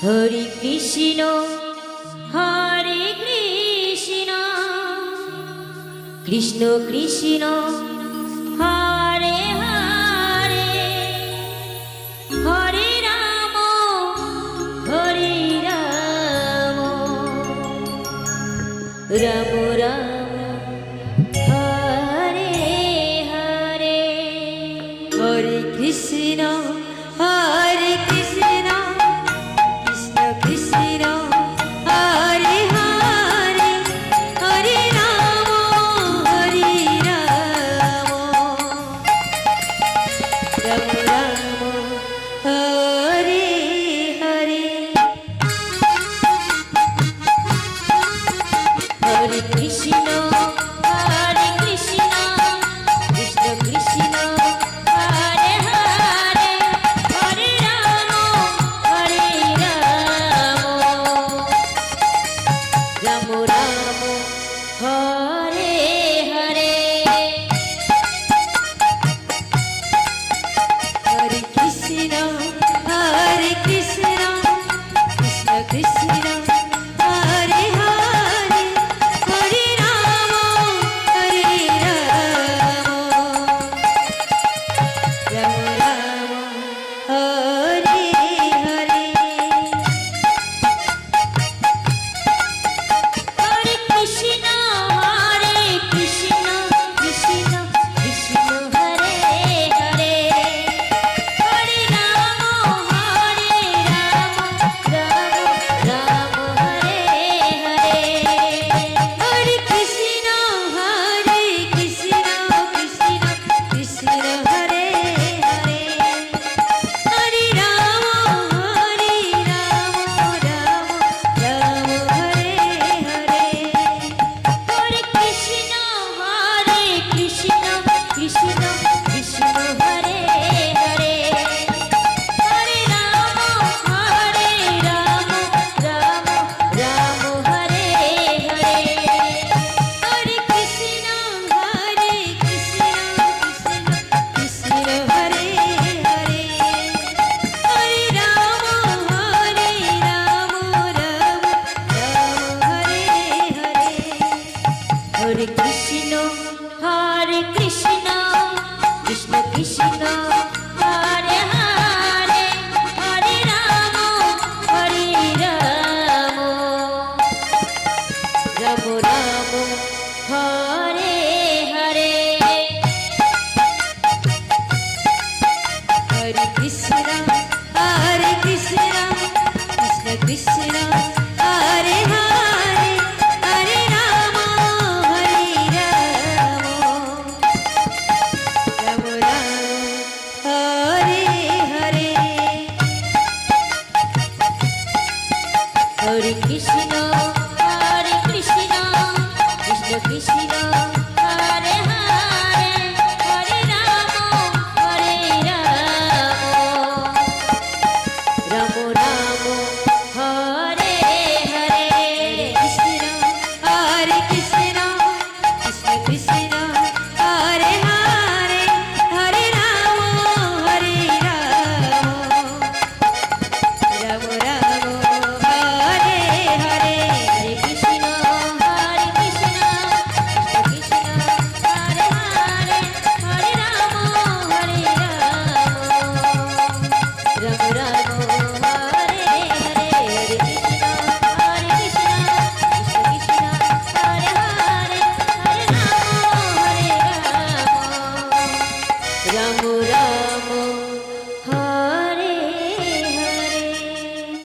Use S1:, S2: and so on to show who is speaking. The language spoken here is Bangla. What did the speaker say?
S1: হরে কৃষ্ণ হরে কৃষ্ণ কৃষ্ণ কৃষ্ণ হরে হরে হরে রাম রাম রাম হরে হরে হরে কৃষ্ণ হরে কৃষ্ণ কৃষ্ণ কৃষ্ণ হরে হরে হরে রাম রাম রাম হরে হরে হরে কৃষ্ণ হরে কৃষ্ণ কৃষ্ণ কৃষ্ণ হরে হরে হরে রাম রাম রাম হরে হরে হরে কৃষ্ণ হরে কৃষ্ণ কৃষ্ণ কৃষ্ণ হরে হরে হরে রাম রাম রাম হরে হরে হরে কৃষ্ণ কৃষ্ণ কৃষ্ণ হরে হরে হরে রাম রাম হরে হরে হরে কৃষ্ণ কৃষ্ণ কৃষ্ণ হরে হরে হরে রাম রাম হরে হরে হরে কৃষ্ণ কৃষ্ণ কৃষ্ণ কৃষ্ণ হরে হরে হরে রাম রাম হরে হরে হরে কৃষ্ণ কৃষ্ণ কৃষ্ণ হরে হরে হরে রাম হরে হরে হরে কৃষ্ণ কৃষ্ণ কৃষ্ণ কৃষ্ণ হরে হরে হরে রাম রাম রাম হরে হরে হরে কৃষ্ণ কৃষ্ণ কৃষ্ণ হরে হরে হরে রাম রাম হরে হরে হরে কৃষ্ণ